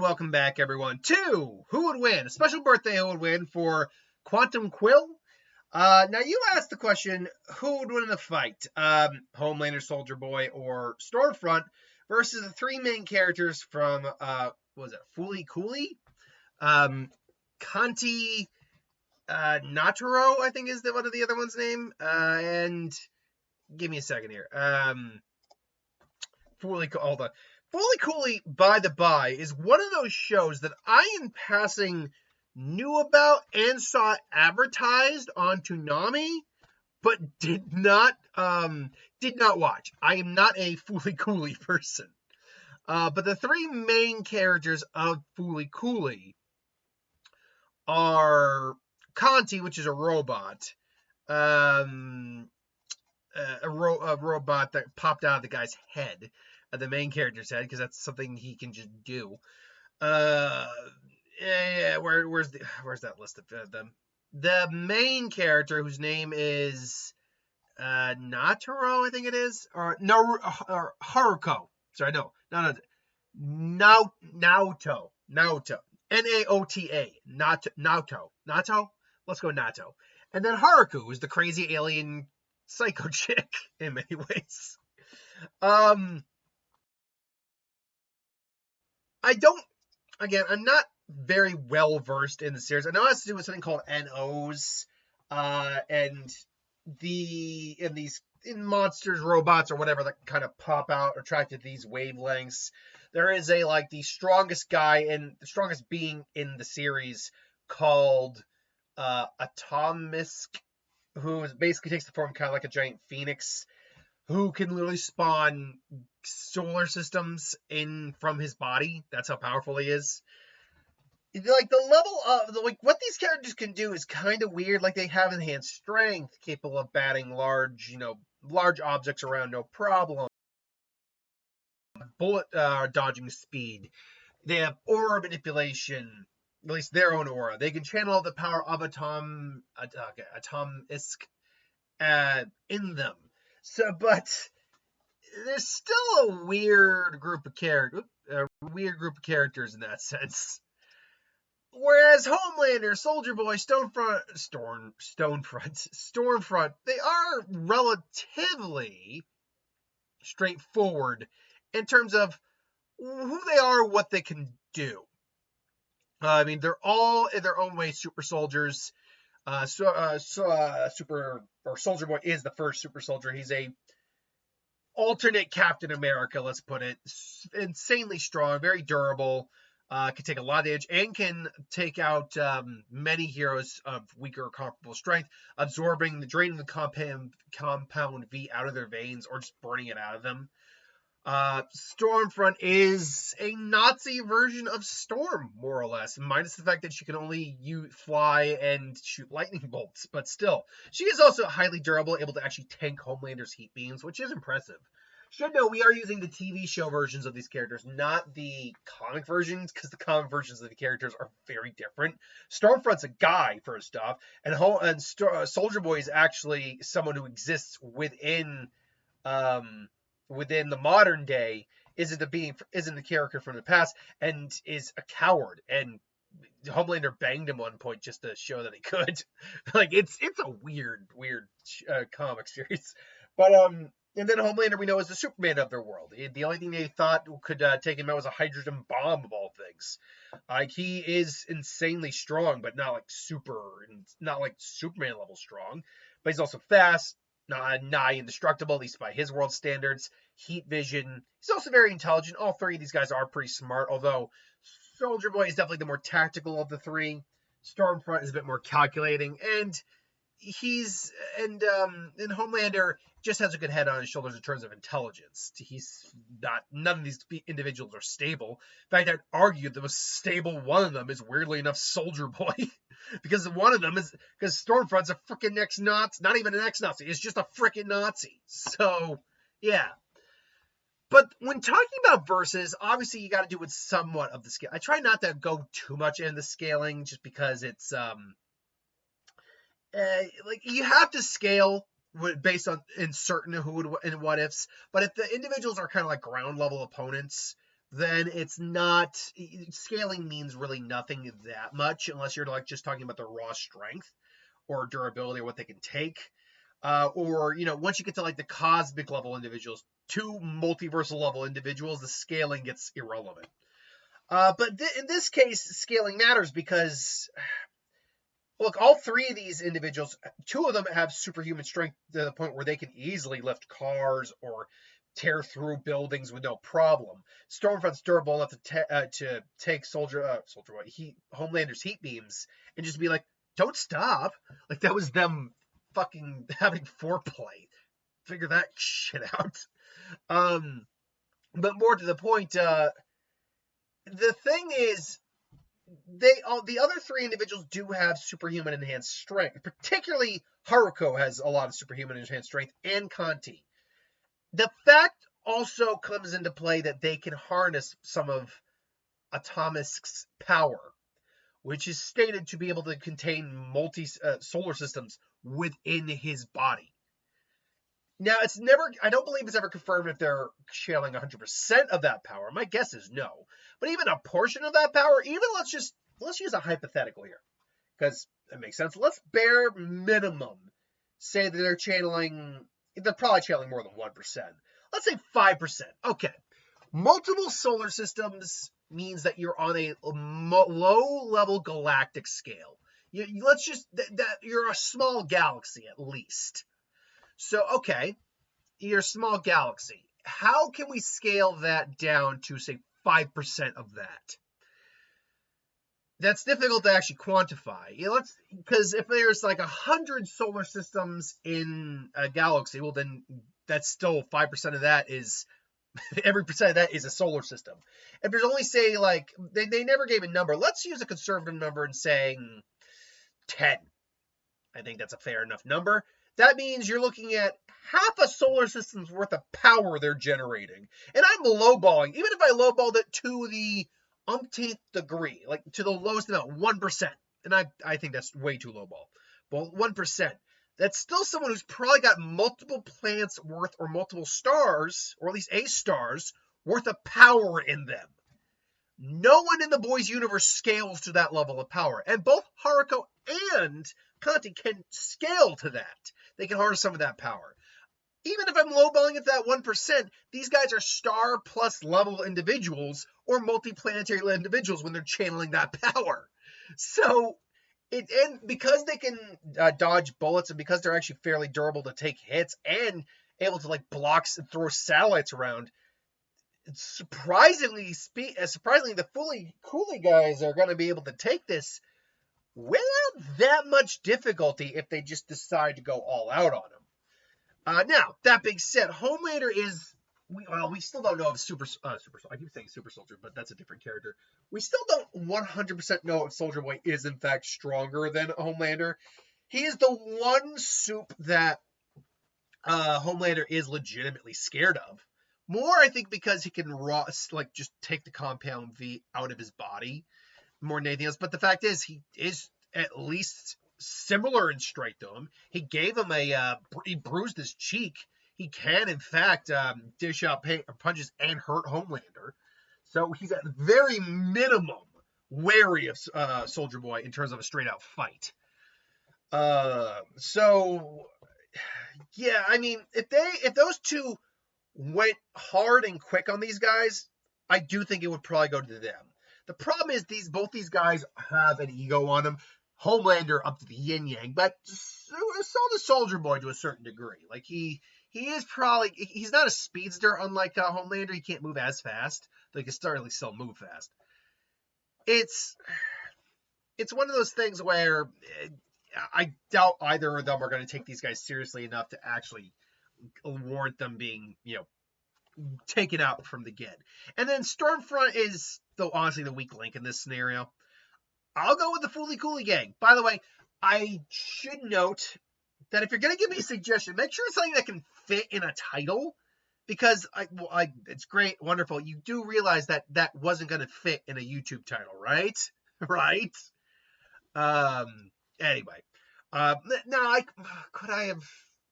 welcome back, everyone, to Who Would Win? A special birthday Who Would Win for Quantum Quill. Now, you asked the question, who would win in the fight? Homelander, Soldier Boy, or Stormfront versus the three main characters from, Fooly Cooly? Kanti Naturo, I think is one of the other one's name. And give me a second here. Fooly Cooly, by the by, is one of those shows that I, in passing, knew about and saw advertised on Toonami, but did not watch. I am not a Fooly Cooly person. But the three main characters of Fooly Cooly are Kanti, which is a robot. A robot that popped out of the guy's head, the main character's head, because that's something he can just do. Where's that list of them? The main character, whose name is Naturo, I think it is, or Haruko. Sorry, no, Naoto, Naota, Naoto. Let's go Nato. And then Haruko is the crazy alien psycho chick in many ways. I'm not very well versed in the series. I know it has to do with something called NOs, and in monsters, robots, or whatever that kind of pop out attracted to these wavelengths. There is the strongest guy and the strongest being in the series called Atomisk, who basically takes the form kind of like a giant phoenix, who can literally spawn solar systems in from his body. That's how powerful he is. The level of what these characters can do is kind of weird. They have enhanced strength, capable of batting large objects around no problem. Bullet dodging speed. They have aura manipulation, at least their own aura. They can channel the power of Atomisk in them. But there's still a weird group of characters in that sense. Whereas Homelander, Soldier Boy, Stormfront, they are relatively straightforward in terms of who they are, what they can do. They're all in their own way super soldiers. Soldier Boy is the first super soldier. He's a alternate Captain America, let's put it. Insanely strong, very durable. Can take a lot of damage and can take out many heroes of weaker or comparable strength, draining the compound V out of their veins or just burning it out of them. Stormfront is a Nazi version of Storm, more or less, minus the fact that she can only fly and shoot lightning bolts, but still. She is also highly durable, able to actually tank Homelander's heat beams, which is impressive. Should know we are using the TV show versions of these characters, not the comic versions, because the comic versions of the characters are very different. Stormfront's a guy, first off, and Soldier Boy is actually someone who exists within the modern day, isn't the character from the past, and is a coward. And Homelander banged him one point just to show that he could. It's a weird comic series, but and then Homelander, we know, is the Superman of their world. The only thing they thought could take him out was a hydrogen bomb, of all things. He is insanely strong, but not like Superman level strong. But he's also fast, nigh indestructible, at least by his world standards. Heat vision. He's also very intelligent. All three of these guys are pretty smart, although Soldier Boy is definitely the more tactical of the three. Stormfront is a bit more calculating, and Homelander just has a good head on his shoulders in terms of intelligence. None of these individuals are stable. In fact, I'd argue the most stable one of them is, weirdly enough, Soldier Boy. because Stormfront's a freaking ex-Nazi. Not even an ex-Nazi. It's just a freaking Nazi. So, yeah. But when talking about versus, obviously you got to do with somewhat of the scale. I try not to go too much into scaling just because it's, you have to scale based on in certain who and what ifs, but if the individuals are kind of like ground level opponents then it's not, scaling means really nothing that much unless you're like just talking about the raw strength or durability or what they can take. Or, once you get to like the cosmic level individuals, two multiversal level individuals, the scaling gets irrelevant. But in this case, scaling matters because, look, all three of these individuals, two of them have superhuman strength to the point where they can easily lift cars or tear through buildings with no problem. Stormfront's durable enough to take Homelander's heat beams and just be like, don't stop. Like, that was them fucking having foreplay. Figure that shit out. But more to the point, the thing is, the other three individuals do have superhuman enhanced strength. Particularly Haruko has a lot of superhuman enhanced strength, and Kanti. The fact also comes into play that they can harness some of Atomic's power, which is stated to be able to contain solar systems within his body. Now, I don't believe it's ever confirmed if they're channeling 100% of that power. My guess is no. But even a portion of that power, let's use a hypothetical here, because it makes sense. Let's bare minimum say that they're probably channeling more than 1%. Let's say 5%. Okay. Multiple solar systems means that you're on a low-level galactic scale. You're a small galaxy at least. So, okay, you're a small galaxy. How can we scale that down to, say, 5% of that? That's difficult to actually quantify. Because if there's like 100 solar systems in a galaxy, well, then that's still 5% of that is, every percent of that is a solar system. If there's only, say, like, they never gave a number. Let's use a conservative number and saying 10. I think that's a fair enough number. That means you're looking at half a solar system's worth of power they're generating. And I'm lowballing. Even if I lowballed it to the umpteenth degree, like to the lowest amount, 1%. And I think that's way too lowball. But 1%. That's still someone who's probably got multiple planets worth, or multiple stars, or at least a star's worth of power in them. No one in the boys' universe scales to that level of power. And both Haruko and Kanti can scale to that. They can harness some of that power. Even if I'm lowballing it to that 1%, these guys are star plus level individuals or multiplanetary individuals when they're channeling that power. So, and because they can dodge bullets, and because they're actually fairly durable to take hits and able to like block and throw satellites around, surprisingly, the Fooly Cooly guys are going to be able to take this without that much difficulty if they just decide to go all out on him. Now, that being said, Homelander is, we still don't know if Super Soldier, I keep saying Super Soldier, but that's a different character. We still don't 100% know if Soldier Boy is in fact stronger than Homelander. He is the one soup that Homelander is legitimately scared of. More, I think, because he can just take the Compound V out of his body more than anything else. But the fact is, he is at least similar in strength to him. He gave him he bruised his cheek. He can, in fact, dish out punches and hurt Homelander. So he's at very minimum wary of Soldier Boy in terms of a straight out fight. So yeah, I mean, if those two went hard and quick on these guys, I do think it would probably go to them. The problem is both these guys have an ego on them. Homelander up to the yin yang, but so does Soldier Boy to a certain degree. Like he's not a speedster unlike Homelander. He can't move as fast. Though he can still move fast. It's one of those things where I doubt either of them are going to take these guys seriously enough to actually warrant them being, taken out from the get. And then Stormfront is, though, honestly the weak link in this scenario. I'll go with the Fooly Cooly gang. By the way, I should note that if you're going to give me a suggestion, make sure it's something that can fit in a title. Because it's great, wonderful. You do realize that wasn't going to fit in a YouTube title, right? Right? Anyway. Now, could I have...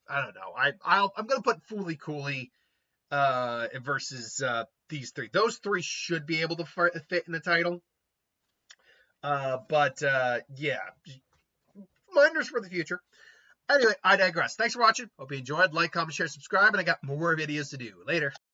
I don't know. I'm going to put Fooly Cooly versus these three. Those three should be able to fit in the title. But yeah, reminders for the future. Anyway, I digress. Thanks for watching. Hope you enjoyed. Like, comment, share, subscribe, and I got more videos to do. Later.